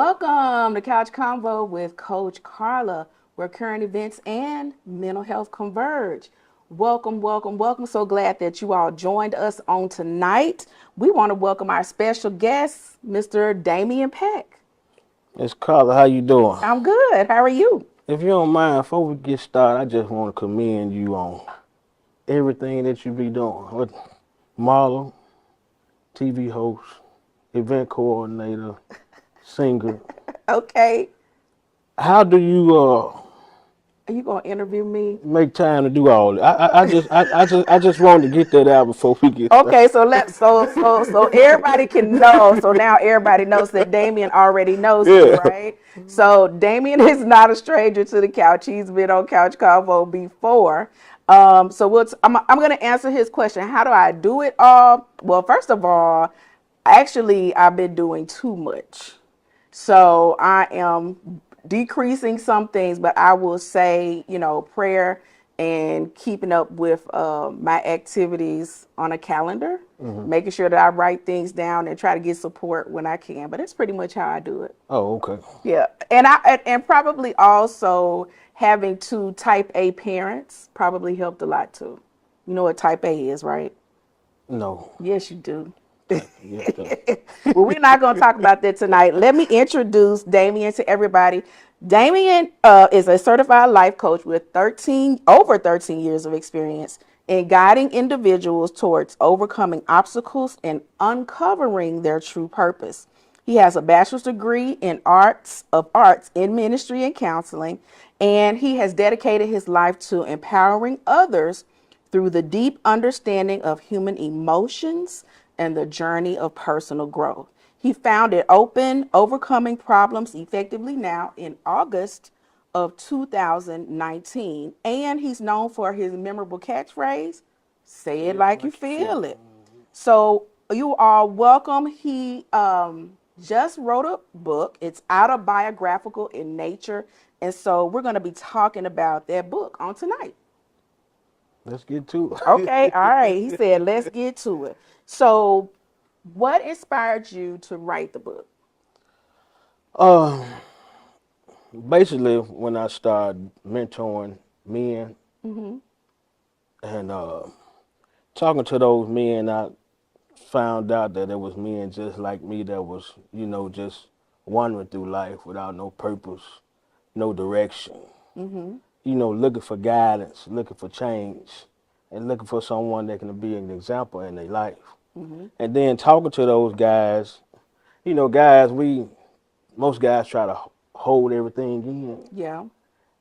Welcome to Couch Convo with Coach Karla, where current events and mental health converge. Welcome, welcome, welcome. So glad that you all joined us on tonight. We want to welcome our special guest, Mr. Damian Peck. It's Karla. How you doing? I'm good. How are you? If you don't mind, before we get started, I just want to commend you on everything that you be doing. With model, TV host, event coordinator, singer. Okay. How do you Are you going to interview me? make time to do all that? I just wanted to get that out before we get started. Okay, so everybody can know. So now everybody knows that Damien already knows me, Yeah. right? So Damien is not a stranger to the couch. He's been on Couch Convo before. I'm gonna answer his question. How do I do it all? Well, first of all, actually I've been doing too much. So I am decreasing some things, but I will say, prayer and keeping up with my activities on a calendar, making sure that I write things down and try to get support when I can. But that's pretty much how I do it. Oh, okay. Yeah, and probably also having two type A parents probably helped a lot too. You know what type A is, right? No. Yes, you do. Yes, sir. Well, we're not going to talk about that tonight. Let me introduce Damien to everybody. Damien is a certified life coach with over 13 years of experience in guiding individuals towards overcoming obstacles and uncovering their true purpose. He has a bachelor's degree in arts in ministry and counseling, and he has dedicated his life to empowering others through the deep understanding of human emotions and the journey of personal growth. He founded Open Overcoming Problems Effectively Now in August of 2019, and he's known for his memorable catchphrase, say it like you feel it. So you are welcome. He just wrote a book. It's autobiographical in nature. And so we're going to be talking about that book on tonight. Let's get to Okay, all right. He it. said, let's get to it. So, what inspired you to write the book? uh, Basically, when I started mentoring men and talking to those men, I found out that there was men just like me that was, just wandering through life without no purpose, no direction. Looking for guidance, looking for change, and looking for someone that can be an example in their life. And then talking to those guys, guys, most guys try to hold everything in, Yeah,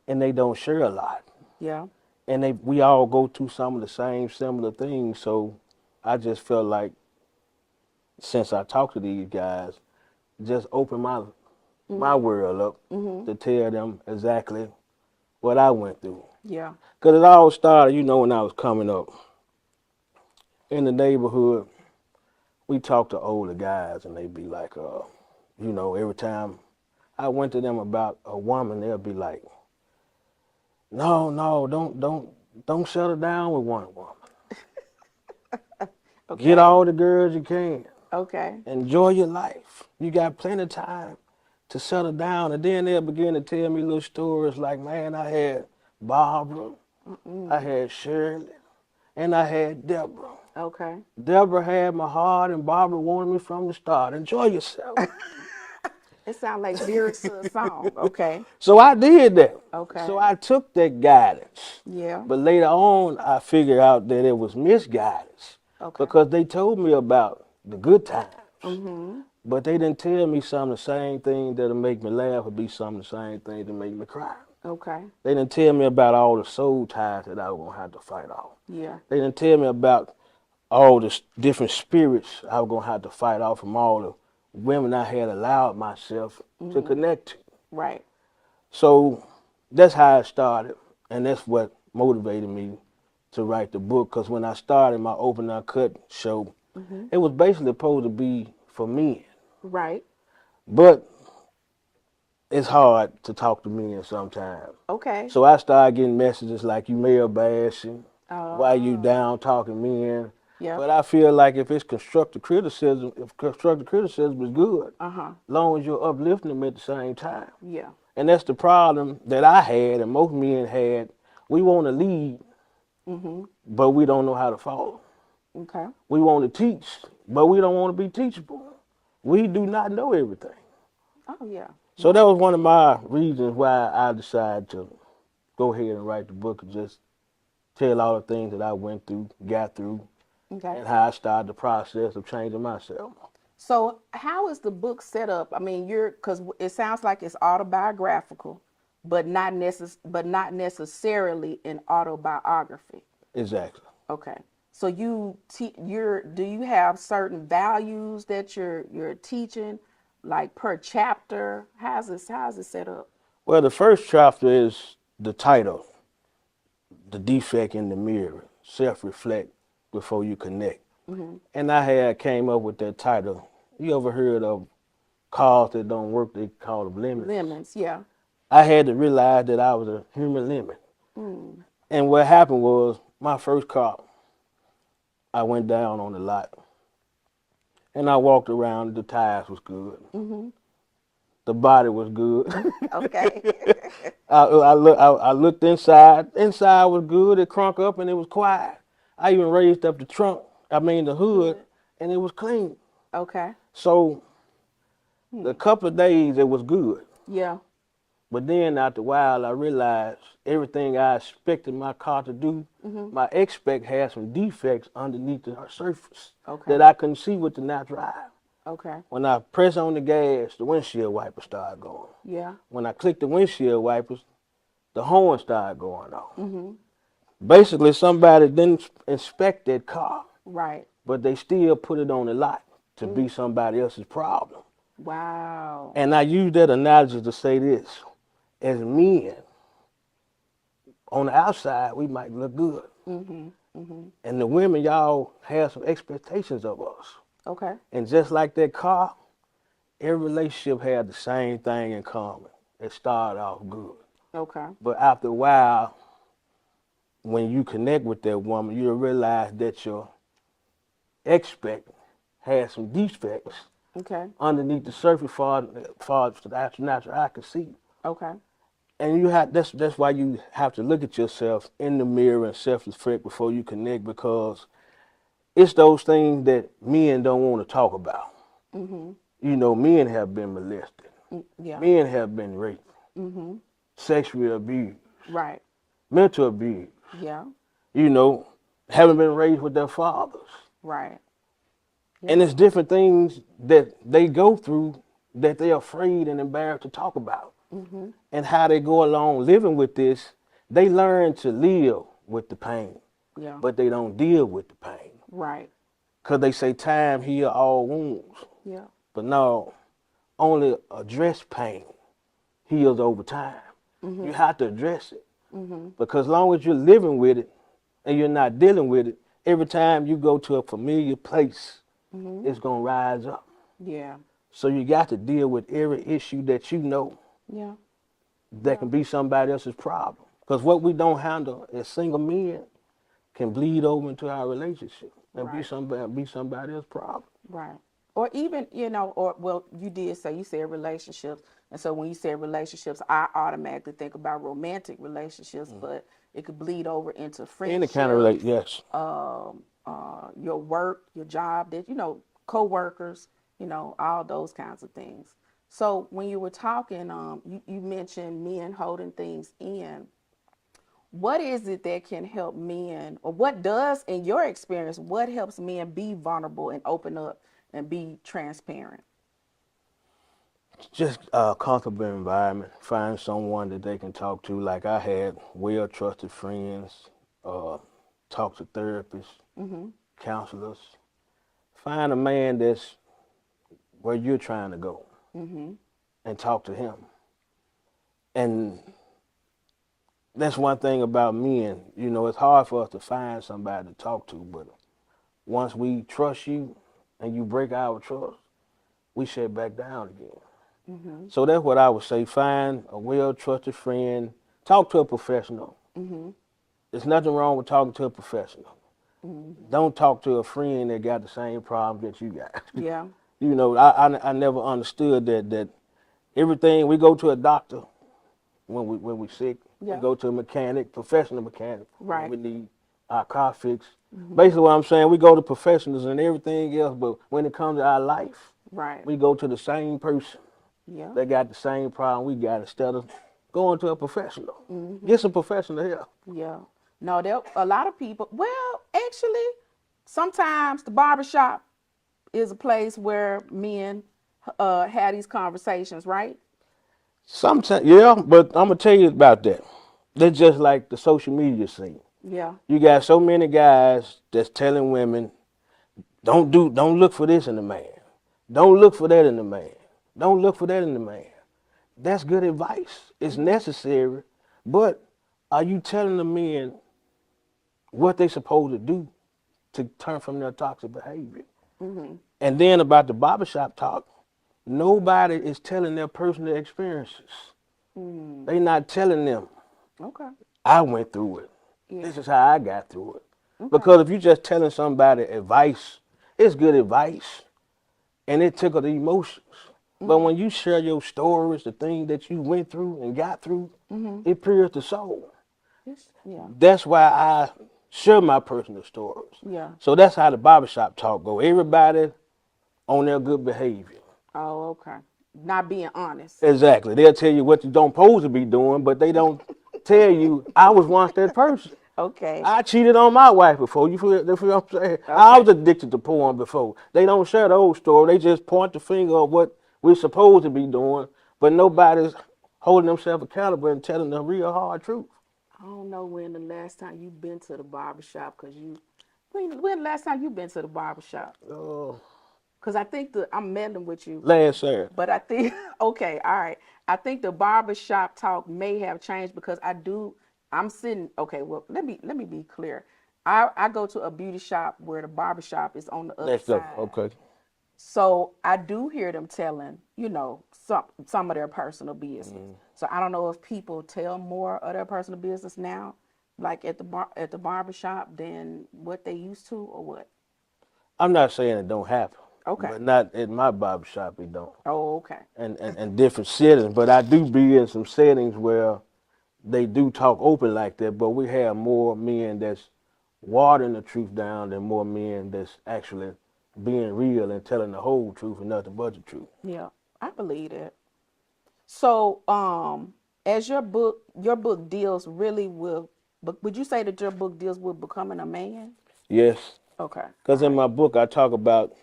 and they don't share a lot. yeah. And we all go through some of the same similar things. So I just felt like since I talked to these guys, just open my world up to tell them exactly what I went through. Yeah. Because it all started, when I was coming up in the neighborhood. We talked to older guys, and they'd be like, every time I went to them about a woman, they'll be like, no, no, don't settle down with one woman. Get Okay. all the girls you can. Okay. Enjoy your life. You got plenty of time to settle down. And then they'll begin to tell me little stories like, man, I had Barbara, I had Shirley, and I had Deborah. Okay. Deborah had my heart, and Barbara wanted me from the start. Enjoy yourself. It sounds like lyrics to a song. Okay. So I did that. Okay. So I took that guidance. Yeah. But later on, I figured out that it was misguidance Okay. because they told me about the good times. Mm-hmm. But they didn't tell me some of the same things that'll make me laugh or be some of the same things that make me cry. Okay. They didn't tell me about all the soul ties that I was going to have to fight off. Yeah. They didn't tell me about all the different spirits I was going to have to fight off from all the women I had allowed myself to connect to. Right. So that's how it started, and that's what motivated me to write the book. Because when I started my Open Uncut show, it was basically supposed to be for men. Right. But it's hard to talk to men sometimes. Okay. So I started getting messages like, you male bashing, why you Oh. down talking men? Yeah. But I feel like if it's constructive criticism, if constructive criticism is good, Uh-huh. long as you're uplifting them at the same time. Yeah. And that's the problem that I had and most men had. We want to lead, Mm-hmm. but we don't know how to follow. Okay. We want to teach, but we don't want to be teachable. We do not know everything. Oh yeah. So that No. was one of my reasons why I decided to go ahead and write the book and just tell all the things that I went through, got through, Okay. and how I started the process of changing myself. So how is the book set up? I mean, you're because it sounds like it's autobiographical, but not necessarily an autobiography. Exactly. Okay. So do you have certain values that you're teaching, like per chapter? How's it set up? Well, the first chapter is the title, The Defect in the Mirror, Self-Reflect Before You Connect. Mm-hmm. And I had came up with that title. You ever heard of cars that don't work, they call them lemons? Lemons, yeah. I had to realize that I was a human lemon. Mm. And what happened was my first car, I went down on the lot and I walked around, the tires was good. Mm-hmm. The body was good. Okay. I looked inside. Inside was good. It crunk up and it was quiet. I even raised up the trunk. I mean the hood, Good. and it was clean. Okay. So Hmm. the couple of days it was good. Yeah. But then after a while I realized everything I expected my car to do, Mm-hmm. my expect had some defects underneath the surface Okay. that I couldn't see with the natural eye. Okay. When I press on the gas, the windshield wipers started going. Yeah. When I clicked the windshield wipers, the horn started going off. Mm-hmm. Basically, somebody didn't inspect that car, Right. but they still put it on the lot to Mm. be somebody else's problem. Wow. And I use that analogy to say this. As men, on the outside, we might look good. Mm-hmm. Mm-hmm. And the women, y'all have some expectations of us. Okay. And just like that car, every relationship had the same thing in common. It started off good. Okay. But after a while, when you connect with that woman, you'll realize that your expect has some defects Okay. underneath the surface far as the natural eye can see. Okay. And that's why you have to look at yourself in the mirror and self-reflect before you connect, because it's those things that men don't want to talk about. Mm-hmm. You know, men have been molested. Yeah. Men have been raped, Mm-hmm. sexually abused, Right. mental abuse. Yeah. You know, haven't been raised with their fathers. Right. And Yeah. it's different things that they go through that they're afraid and embarrassed to talk about. Mm-hmm. And how they go along living with this, they learn to live with the pain, Yeah. but they don't deal with the pain. Right. Because they say time heals all wounds. Yeah. But no, only address pain heals over time. Mm-hmm. You have to address it. Mm-hmm. Because as long as you're living with it and you're not dealing with it, every time you go to a familiar place, Mm-hmm. it's going to rise up. Yeah. So you got to deal with every issue that you know Yeah. that can be somebody else's problem. Because what we don't handle as single men can bleed over into our relationship and Right. be somebody else's problem. Right. Or even, or well, you said relationships. And so when you say relationships, I automatically think about romantic relationships, but it could bleed over into Any kind of friendships, yes. your work, your job, that, co-workers, all those kinds of things. So when you were talking, you mentioned men holding things in. What is it that can help men, or what does, in your experience, what helps men be vulnerable and open up and be transparent? Just a comfortable environment. Find someone that they can talk to. Like I had well trusted friends, talk to therapists, Mm-hmm. counselors. Find a man that's where you're trying to go Mm-hmm. and talk to him. And that's one thing about men. You know, it's hard for us to find somebody to talk to, but once we trust you and you break our trust, we shut back down again. Mm-hmm. So that's what I would say. Find a well-trusted friend. Talk to a professional. Mm-hmm. There's nothing wrong with talking to a professional. Don't talk to a friend that got the same problem that you got. Yeah. You know, I never understood that everything we go to a doctor when we sick, we Yeah. go to a mechanic, professional mechanic when Right. we need our car fixed. Basically, what I'm saying, we go to professionals and everything else, but when it comes to our life, Right. we go to the same person Yeah. that got the same problem we got instead of going to a professional. Mm-hmm. Get some professional help. Yeah. No, there a lot of people. Well, actually, sometimes the barbershop is a place where men have these conversations, right? Sometimes, yeah, but I'm gonna tell you about that. That's just like the social media scene. Yeah. You got so many guys that's telling women, don't look for this in a man. Don't look for that in a man. Don't look for that in a man. That's good advice. It's necessary, but are you telling the men what they supposed to do to turn from their toxic behavior? Mm-hmm. And then about the barbershop talk, nobody is telling their personal experiences. Mm. They not telling them, Okay. I went through it. Yeah. This is how I got through it. Okay. Because if you just telling somebody advice, it's good advice and it tickle the emotions. But Mm-hmm. when you share your stories, the things that you went through and got through, Mm-hmm. it pierces the soul. Yeah. That's why I share my personal stories. Yeah. So that's how the barbershop talk go. Everybody on their good behavior. Oh, okay. Not being honest. Exactly. They'll tell you what you don't supposed to be doing, but they don't tell you, I was once that person. Okay. I cheated on my wife before. You feel what I'm saying? I Okay. was addicted to porn before. They don't share the old story. They just point the finger of what we're supposed to be doing, but nobody's holding themselves accountable and telling the real hard truth. I don't know when the last time you've been to the barbershop because when the last time you've been to the barbershop? Oh, Because I think I'm meddling with you, last Saturday. but I think, okay, all right. I think the barbershop talk may have changed because I'm sitting, okay, well, let me be clear. I go to a beauty shop where the barbershop is on the other Next up. side. Okay. So I do hear them telling, some of their personal business. So I don't know if people tell more of their personal business now, like at the barber shop, than what they used to, or what. I'm not saying it don't happen, Okay. but not at my barber shop it don't. Oh, okay. And different settings, but I do be in some settings where they do talk open like that, but we have more men that's watering the truth down than more men that's actually being real and telling the whole truth and nothing but the truth. Yeah, I believe it. So, as your book deals really with, but would you say that your book deals with becoming a man? Yes, Okay. All because in right. my book I talk about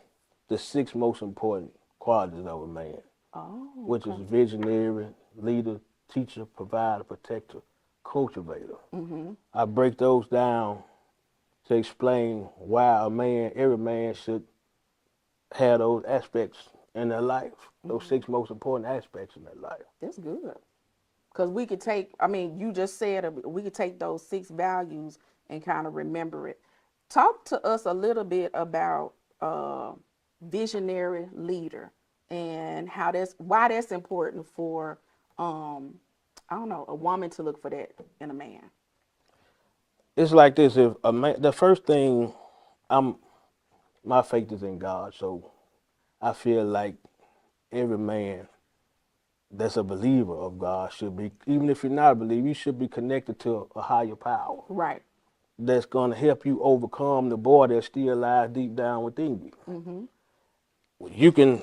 the 6 most important qualities of a man, Oh, which is okay. visionary, leader, teacher, provider, protector, cultivator. Mhm. I break those down to explain why every man should have those aspects in their life, those Mhm. 6 most important aspects in their life. That's good. Because we could take, I mean, you just said we could take those 6 values and kind of remember it. Talk to us a little bit about visionary leader and why that's important for, um, I don't know, a woman to look for that in a man. It's like this: if a man, the first thing, I'm my faith is in God, so I feel like every man that's a believer of God should be, even if you're not a believer, you should be connected to a higher power Right. that's going to help you overcome the boy that still lies deep down within you. Mm-hmm. You can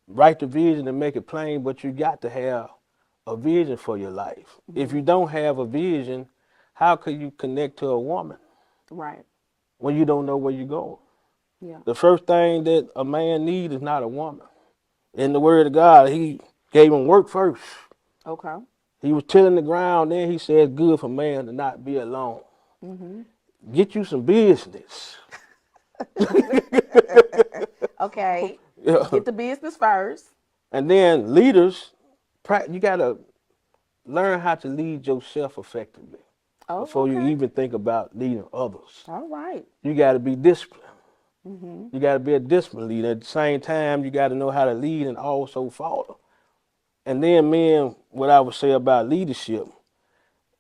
write the vision and make it plain, but you got to have a vision for your life. If Mm-hmm. you don't have a vision, how could you connect to a woman Right. when you don't know where you're going? Yeah. The first thing that a man needs is not a woman. In the word of God, he gave him work first. Okay. He was tilling the ground, then he said it's good for man to not be alone. Mm-hmm. Get you some business. Okay. Yeah. Get the business first. And then leaders, you got to learn how to lead yourself effectively Oh, before you okay. even think about leading others. All right. You got to be disciplined. Mm-hmm. You got to be a disciplined leader. At the same time, you got to know how to lead and also follow. And then men, what I would say about leadership,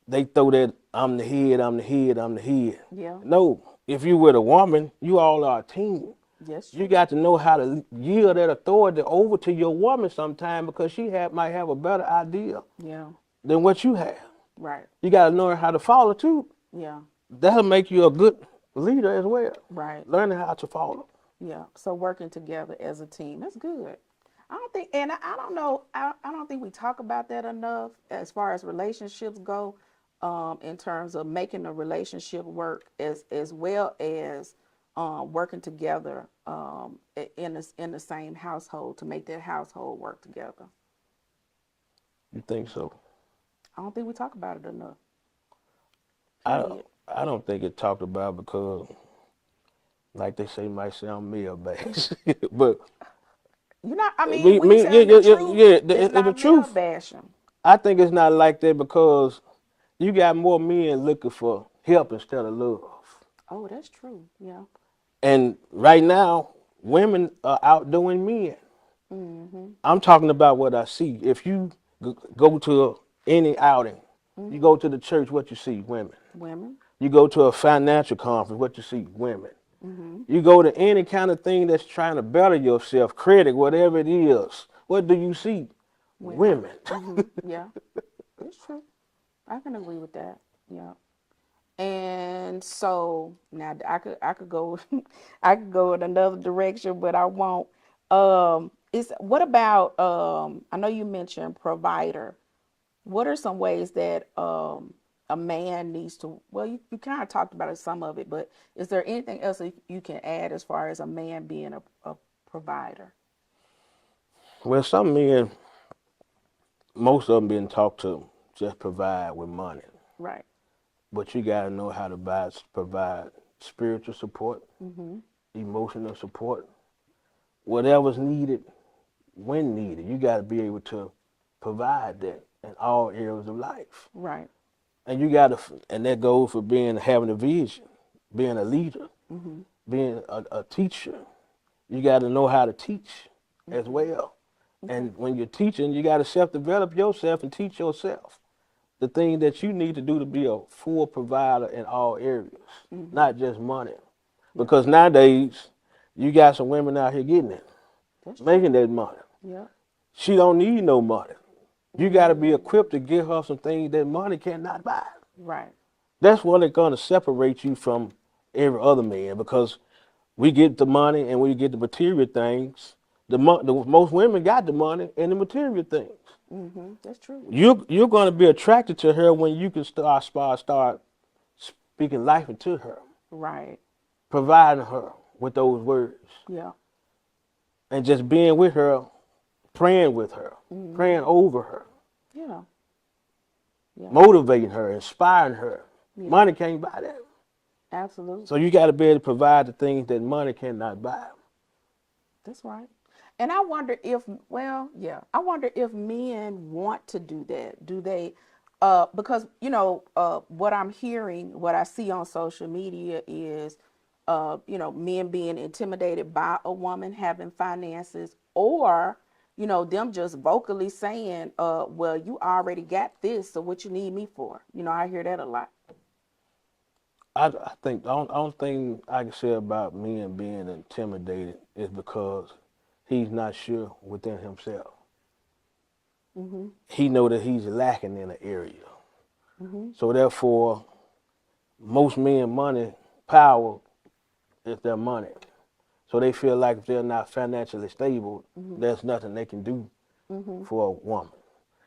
they throw that I'm the head, I'm the head, I'm the head. Yeah. No, if you with a woman, you all are a team. That's You true. got to know how to yield that authority over to your woman sometime because might have a better idea Yeah. than what you have. Right. You got to know how to follow too. Yeah. That'll make you a good leader as well. Right. Learning how to follow. Yeah. So working together as a team. That's good. I don't think, and I don't know, I don't think we talk about that enough as far as relationships go, in terms of making a relationship work as well as working together in the same household to make that household work together. You think so? I don't think we talk about it enough. I Period. I don't think it's talked about because, like they say, might sound male based, but You know, I mean, when you're telling the truth, it's the not male truth. bashing. I think it's not like that because you got more men looking for help instead of love. Oh, that's true. Yeah. And right now, women are outdoing men. Mm-hmm. I'm talking about what I see. If you go to any outing, you Mm-hmm. go to the church, what you see? Women. Women. You go to a financial conference, what you see? Women. Mm-hmm. You go to any kind of thing that's trying to better yourself, credit, whatever it is. What do you see? Women. Women. Mm-hmm. Yeah. It's true. I can agree with that. Yeah. And so now I could go I could go in another direction, but I won't. Is what about I know you mentioned provider. What are some ways that a man needs to, well, you kind of talked about it, some of it, but is there anything else that you can add as far as a man being a provider? Well, some men, most of them been taught to just provide with money. Right. But you got to know how to provide spiritual support, Mm-hmm. emotional support, whatever's needed when needed. You got to be able to provide that in all areas of life. Right. And you got to, and that goes for having a vision, being a leader, Mm-hmm. being a teacher. You got to know how to teach as Mm-hmm. well. Okay. And when you're teaching, you got to self-develop yourself and teach yourself the thing that you need to do to be a full provider in all areas, Mm-hmm. not just money. Yeah. Because nowadays, you got some women out here getting it, That's true. making that money. Yeah. She don't need no money. You got to be Mm-hmm. equipped to give her some things that money cannot buy. Right. That's what it's going to separate you from every other man because we get the money and we get the material things. The most women got the money and the material things. Mm-hmm. That's true. You're going to be attracted to her when you can start speaking life into her, Right. providing her with those words, Yeah. and just being with her, Mm-hmm. praying over her, Yeah. Yeah. motivating her, inspiring her. Yeah. Money can't buy that. So Absolutely. you got to be able to provide the things that money cannot buy. That's right. And I wonder if, well, yeah, I wonder if men want to do that. Do they? Because what I'm hearing, what I see on social media is, men being intimidated by a woman having finances, or them just vocally saying, well, you already got this, so what you need me for? I hear that a lot. I think the only thing I can say about men being intimidated is because he's not sure within himself. Mhm. He know that he's lacking in an area. Mhm. So therefore, most men money power is their money. So they feel like if they're not financially stable, Mhm. there's nothing they can do Mhm. for a woman.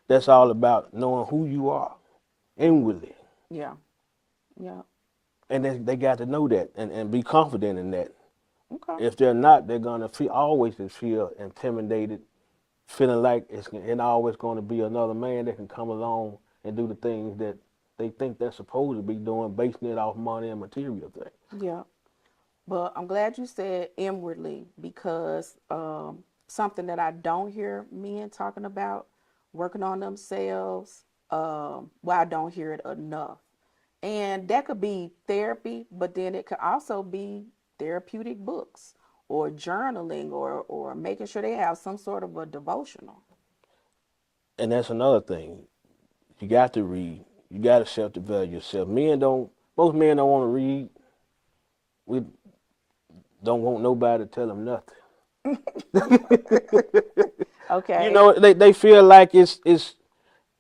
That's all about knowing who you are Mhm. inwardly. Yeah. Yeah. And they got to know that and be confident in that. Okay. If they're not, they're gonna always feel intimidated, feeling like it's always going to be another man that can come along and do the things that they think they're supposed to be doing, basing it off money and material things. Yeah. But I'm glad you said inwardly, because something that I don't hear men talking about, working on themselves. Well, I don't hear it enough. And that could be therapy, but then it could also be therapeutic books or journaling, or making sure they have some sort of a devotional. And that's another thing. You got to read. You got to self-develop yourself. Most men don't want to read. We don't want nobody to tell them nothing. You Okay. know, they feel like it's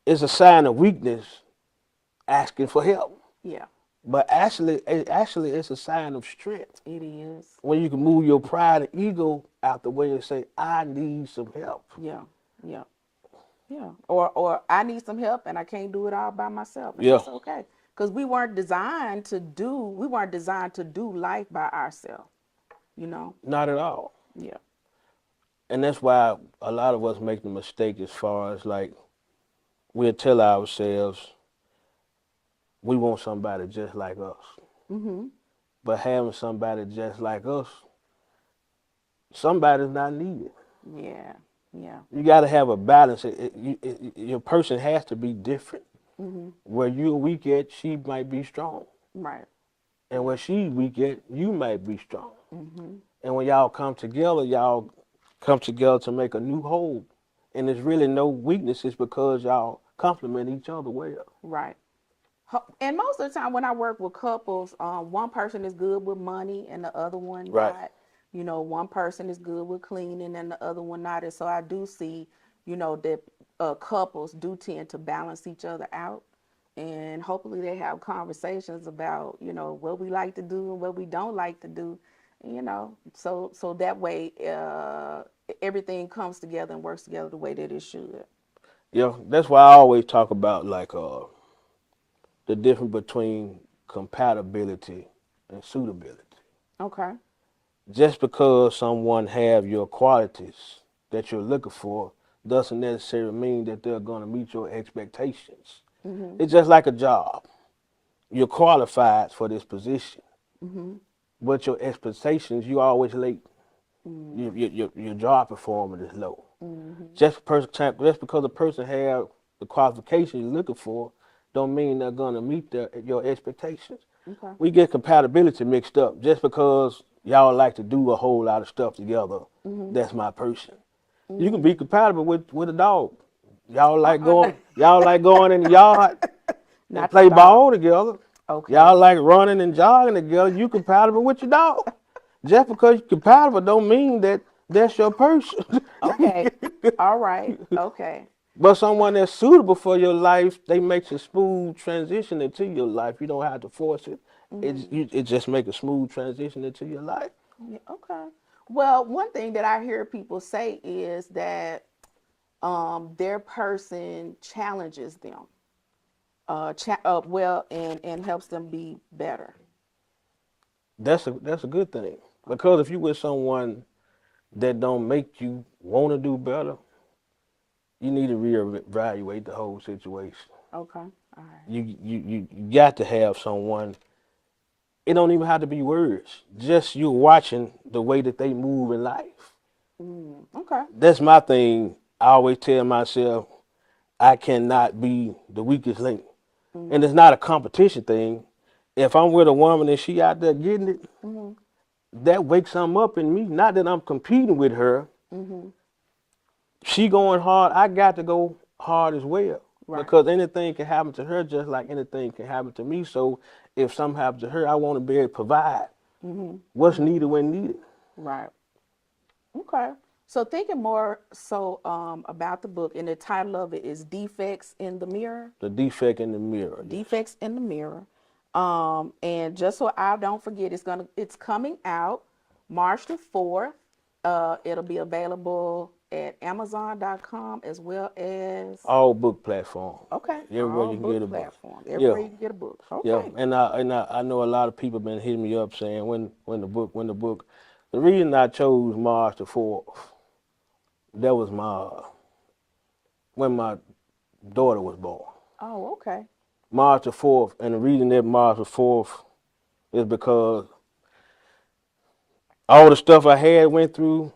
a sign of weakness asking for help. Yeah, But actually, it's a sign of strength it is. when you can move your pride and ego out the way and say, "I need some help." Yeah, yeah, yeah. Or I need some help and I can't do it all by myself, and Yeah, that's okay. Because we weren't designed to do life by ourselves. You know. not at all. Yeah. And that's why a lot of us make the mistake as far as like we'll tell ourselves we want somebody just like us. Mhm. But having somebody just like us, somebody's not needed. Yeah. Yeah. You got to have a balance. Your person has to be different. Mhm. Where you're weak at, she might be strong. Right. And where she's weak at, you might be strong. Mhm. And when y'all come together to make a new whole. And there's really no weaknesses because y'all complement each other well. Right. And most of the time when I work with couples, one person is good with money and the other one Right. not. You know, one person is good with cleaning and the other one not. And so I do see, that couples do tend to balance each other out. And hopefully they have conversations about, what we like to do and what we don't like to do. So that way everything comes together and works together the way that it should. Yeah, that's why I always talk about like the difference between compatibility and suitability. Okay. Just because someone have your qualities that you're looking for doesn't necessarily mean that they're going to meet your expectations. Mhm. It's just like a job. You're qualified for this position, Mhm. but your expectations, you always late. Mhm. Your job performance is low. Mhm. Just because a person have the qualifications you're looking for, don't mean they're gonna meet your expectations. Okay. We get compatibility mixed up. Just because y'all like to do a whole lot of stuff together, Mhm. that's my person. You can Mhm. be compatible with a dog. Y'all like Uh-uh. going in the yard and Not the play dog. ball together. Y'all Okay. like running and jogging together. You compatible with your dog. Just because you're compatible don't mean that that's your person. Okay. All right. Okay. But someone that's suitable for your life, they makes a smooth transition into your life. You don't have to force it. Mhm. It just make a smooth transition into your life. Yeah, okay. Well, one thing that I hear people say is that their person challenges them, and helps them be better. That's a good thing. Okay. Because if you with someone that don't make you want to do better, you need to reevaluate the whole situation. Okay. All right. You got to have someone. It don't even have to be words. Just you watching the way that they move in life. Okay. That's my thing. I always tell myself I cannot be the weakest link. And Mhm. it's not a competition thing. If I'm with a woman and she out there getting it, Mhm. that wakes something up in me. Not that I'm competing with her. Mhm. She going hard, I got to go hard as well. Right. Because anything can happen to her just like anything can happen to me. So if something happens to her, I want to be able to provide Mhm. what's Mhm. needed when needed. Right. Okay. So thinking more so about the book, and the title of it is "Defects in the Mirror." The defect in the mirror, yes. Defects in the Mirror. And just so I don't forget, it's coming out March the 4th. It'll be available at Amazon.com as well as All book platform. okay, Everywhere all you can get book a book. platforms. Yeah. Everywhere you can get a book. Yeah, Okay. I know a lot of people been hitting me up saying when the book. The reason I chose March the 4th, that was my when my daughter was born. Oh, okay. March the 4th, and the reason that March the 4th is because all the stuff I had went through,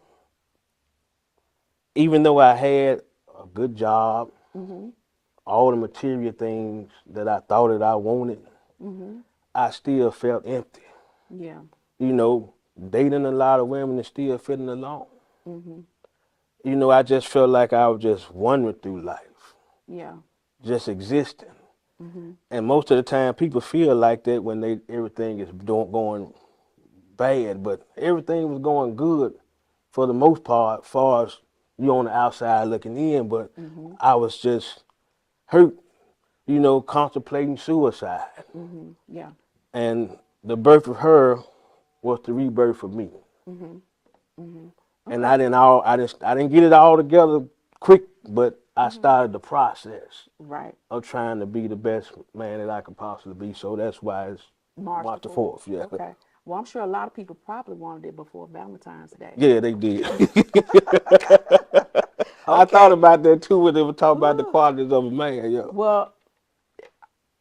even though I had a good job, Mhm. all the material things that I thought that I wanted, Mhm. I still felt empty. Yeah. Dating a lot of women and still feeling alone. Mhm. I just felt like I was just wandering through life, Yeah. just existing. And most of the time, people feel like that when everything is going bad, but everything was going good for the most part, far as you on the outside looking in. But I was just hurt, contemplating suicide. Yeah. And the birth of her was the rebirth of me. And Okay. I didn't get it all together quick, but I started the process Right. of trying to be the best man that I could possibly be. So that's why it's March the March the 4th. 4th. Yeah. Okay. Well, I'm sure a lot of people probably wanted it before Valentine's Day. Yeah, they did. I thought Okay. about that too when they were talking about the Ooh. qualities of a man. Yeah. Well,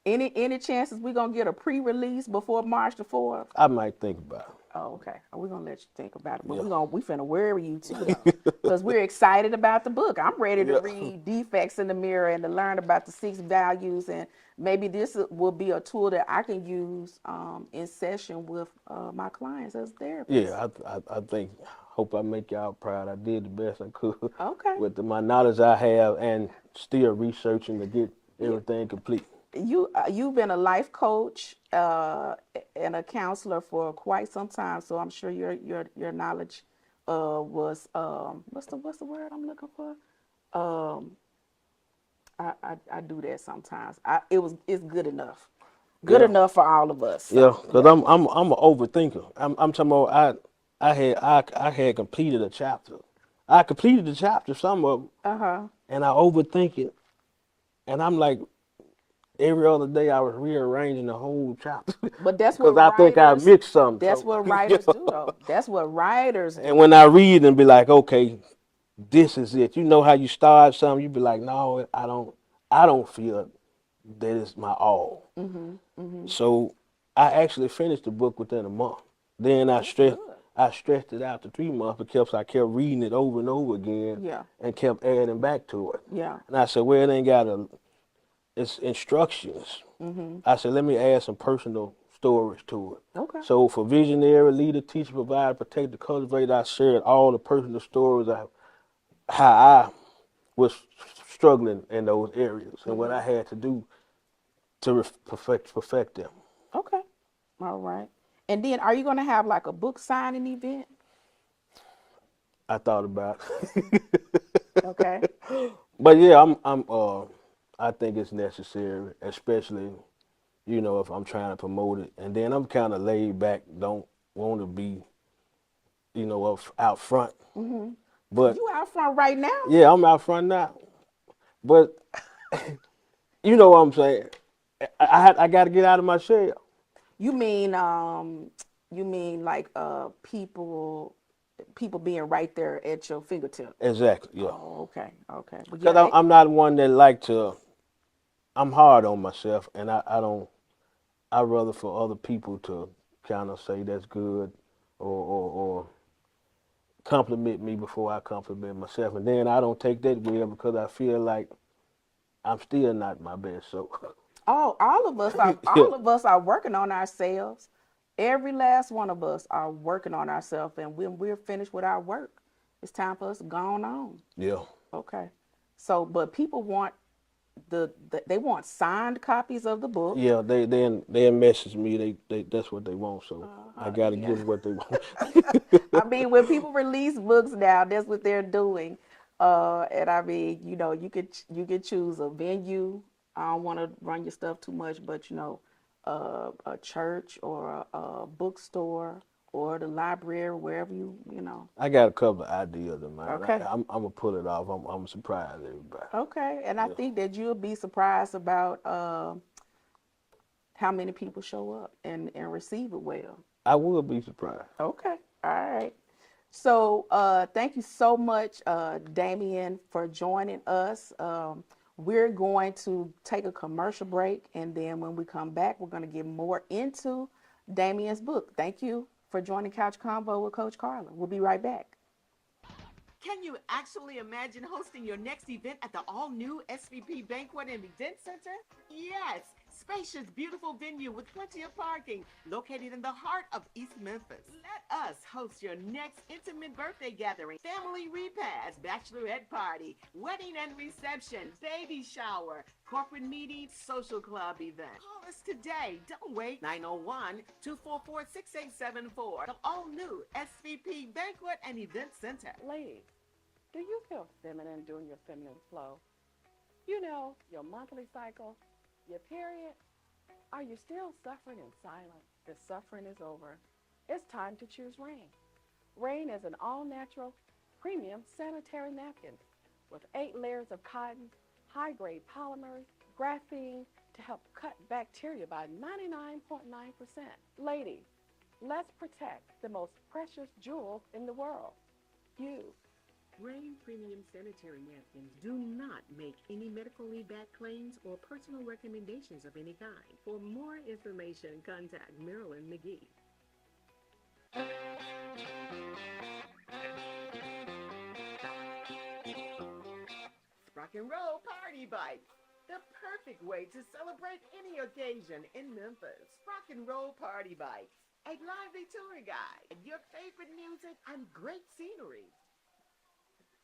any chances we gonna get a pre-release before March the 4th? I might think about Oh, okay. We're gonna let you think about it, but it. we finna worry you too though, because we're excited about the book. I'm ready to Yeah. read Defects in the Mirror and to learn about the 6 values, and maybe this will be a tool that I can use in session with my clients as therapists. Yeah, I think, hope I make y'all proud. I did the best I could Okay. with my knowledge I have and still researching to get You everything complete. you've been a life coach and a counselor for quite some time, so I'm sure your knowledge was what's the word I'm looking for? Um, I do that sometimes. It's good enough. Good Yeah, enough for all of us. yeah, So because yeah. I'm an overthinker. I'm talking about I had completed a chapter. I completed the chapter, some of them, Uh-huh. and I overthink it. And I'm like, every other day I was rearranging the whole chapter But that's what because I think I writers mixed something. that's So, what writers do though. That's what writers and do. when I read and be like, okay, this is it. You know how you start something, you be like, no, I don't feel that is my all. So I actually finished the book within a month. Then That's good. I stretched it out to 3 months because I kept reading it over and over again Yeah. and kept adding back to it. Yeah. And I said, well, it ain't got it's instructions. I said, let me add some personal stories to it. Okay. So for visionary, leader, teacher, provider, protector, cultivator, I shared all the personal stories of how I was struggling in those areas and what I had to do to perfect them. Okay. All right. And then are you going to have like a book signing event? I thought about it. Okay. But yeah, I think it's necessary, especially, if I'm trying to promote it. And then I'm kind of laid back, don't want to be, out front. But You out front right now? yeah, I'm out front now. But you know what I'm saying? I got to get out of my shell. You mean like people being right there at your fingertip. Exactly, yeah. Oh, okay. Okay. But Because yeah, I'm not one that like to, I'm hard on myself, and I don't, I rather for other people to kind of say that's good or compliment me before I compliment myself. And then I don't take that well because I feel like I'm still not my best. So, all of us are yeah, all of us are working on ourselves. Every last one of us are working on ourselves, and when we're finished with our work, it's time for us to go on. yeah. Okay. So, but people want they want signed copies of the book. Yeah, they message me. They that's what they want. So I gotta Yeah. give them what they want. I mean, when people release books now, that's what they're doing. And I mean, you could choose a venue. I don't want to run your stuff too much, but a church or a bookstore or the library, wherever you. I got a couple of ideas in mind. Okay. I'm gonna pull it off. I'm surprised everybody. Okay. And I Yeah, think that you'll be surprised about how many people show up and receive it well. I will be surprised. Okay. All right. So thank you so much, Damien, for joining us. We're going to take a commercial break, and then when we come back, we're going to get more into Damien's book. Thank you for joining Couch Convo with Coach Karla. We'll be right back. Can you actually imagine hosting your next event at the all-new SVP Banquet and Event Center? Yes, Spacious, beautiful venue with plenty of parking, located in the heart of East Memphis. Let us host your next intimate birthday gathering, family repast, bachelorette party, wedding and reception, baby shower, corporate meeting, social club event. Call us today. Don't wait. 901-244-6874. The all-new SVP Banquet and Event Center. Ladies, do you feel feminine during your feminine flow? You know, your monthly cycle, your period? Are you still suffering in silence? The suffering is over. It's time to choose Rain. Rain is an all-natural, premium sanitary napkin with 8 layers of cotton, high-grade polymers, graphene to help cut bacteria by 99.9%. Ladies, let's protect the most precious jewel in the world, you. Rain Premium Sanitary Napkins do not make any medically backed claims or personal recommendations of any kind. For more information, contact Marilyn McGee. Rock and Roll Party Bites. The perfect way to celebrate any occasion in Memphis. Rock and Roll Party Bites. A lively tour guide, your favorite music, and great scenery.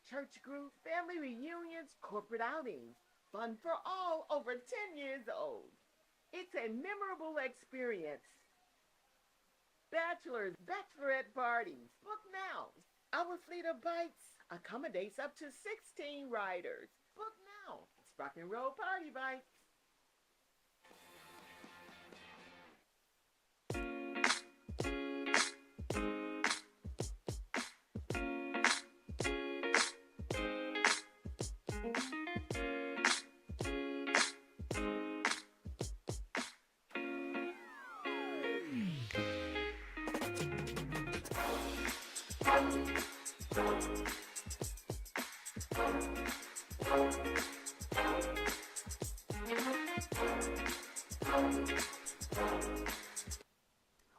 Church group, family reunions, corporate outings. Fun for all over 10 years old. It's a memorable experience. Bachelors, bachelorette parties. Book now. Our fleet of bikes accommodates up to 16 riders. Book now. It's Rock and Roll Party Bites.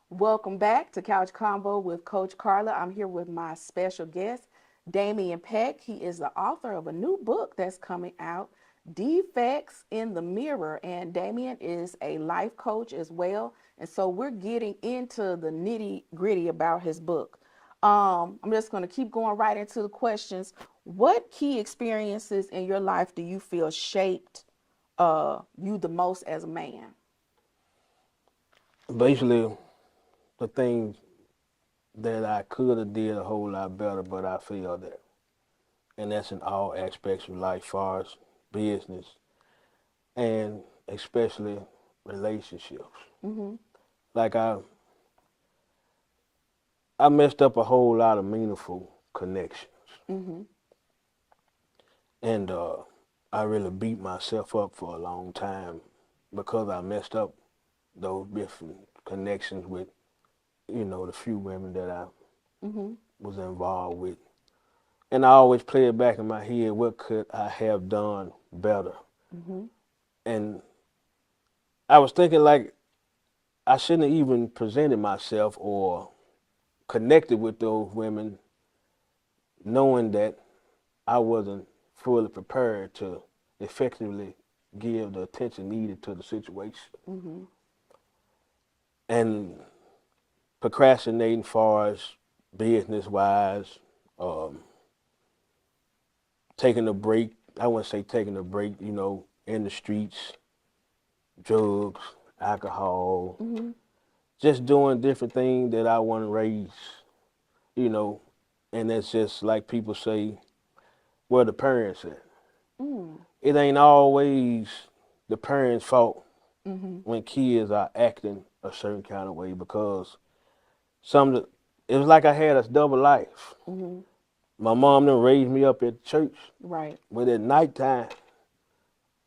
Welcome back to Couch Convo with Coach Karla. I'm here with my special guest, Damian Peck. He is the author of a new book that's coming out, Defects in the Mirror. And Damian is a life coach as well. And so we're getting into the nitty gritty about his book. I'm just going to keep going right into the questions. What key experiences in your life do you feel shaped you the most as a man? Basically, the things that I could have did a whole lot better, but I failed at. And that's in all aspects of life, far as business and especially relationships. Mm-hmm. Like I messed up a whole lot of meaningful connections. Mm-hmm. And I really beat myself up for a long time because I messed up those different connections with, the few women that I Mm-hmm. was involved with. And I always play it back in my head, what could I have done better? Mm-hmm. And I was thinking like I shouldn't have even presented myself or connected with those women knowing that I wasn't fully prepared to effectively give the attention needed to the situation. Mm-hmm. And procrastinating far as business-wise, taking a break. I wouldn't say taking a break, in the streets, drugs, alcohol, Mm-hmm. just doing different things that I wasn't raised, you know, and it's just like people say, where the parents at? Mm. It ain't always the parents' fault Mm-hmm. when kids are acting a certain kind of way because it was like I had a double life. Mm-hmm. My mom done raised me up at church, Right. but at nighttime,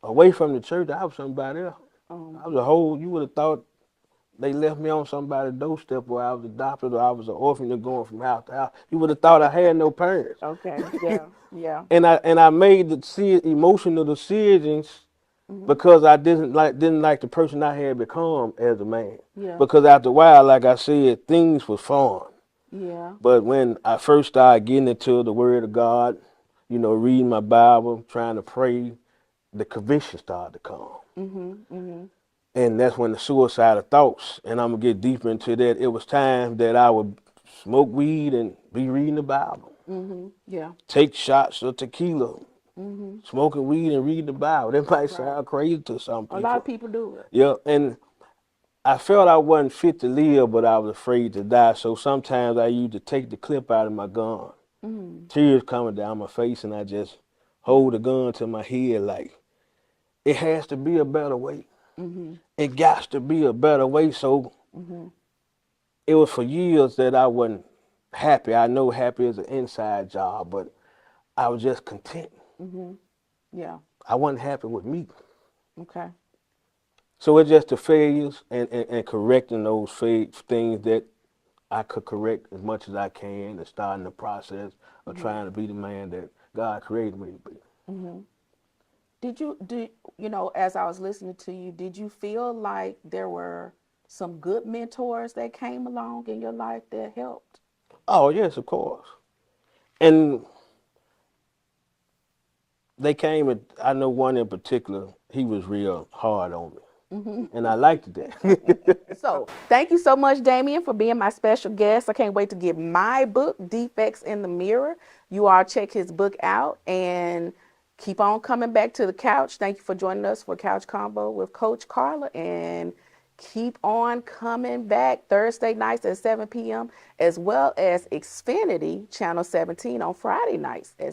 away from the church, I was somebody else. I was you would have thought they left me on somebody's doorstep where I was adopted or I was an orphan going from house to house. You would have thought I had no parents. Okay. Yeah. Yeah. And I made emotional decisions Mm-hmm. because I didn't like the person I had become as a man. Yeah. Because after a while, like I said, things was fun. Yeah. But when I first started getting into the Word of God, reading my Bible, trying to pray, the conviction started to come. Mm-hmm. Mm-hmm. And that's when the suicidal thoughts, and I'm gonna get deeper into that. It was time that I would smoke weed and be reading the Bible, Yeah. take shots of tequila, smoking weed and reading the Bible. That might Right. sound crazy to some A lot people. of people do it. Yeah, and I felt I wasn't fit to live, but I was afraid to die. So sometimes I used to take the clip out of my gun, tears coming down my face, and I just hold the gun to my head like, it has to be a better way. It got to be a better way. So it was for years that I wasn't happy. I know happy is an inside job, but I was just content. Yeah. I wasn't happy with me. Okay. So it's just the failures and correcting those things that I could correct as much as I can and starting the process of trying to be the man that God created me to be. Did you do you know, as I was listening to you, did you feel like there were some good mentors that came along in your life that helped? Oh, yes, of course. And they came, and I know one in particular, he was real hard on me. And I liked that. So, thank you so much, Damien, for being my special guest. I can't wait to get my book, Defects in the Mirror. You all check his book out and keep on coming back to the couch. Thank you for joining us for Couch Convo with Coach Karla. And keep on coming back Thursday nights at 7 p.m., as well as Xfinity Channel 17 on Friday nights at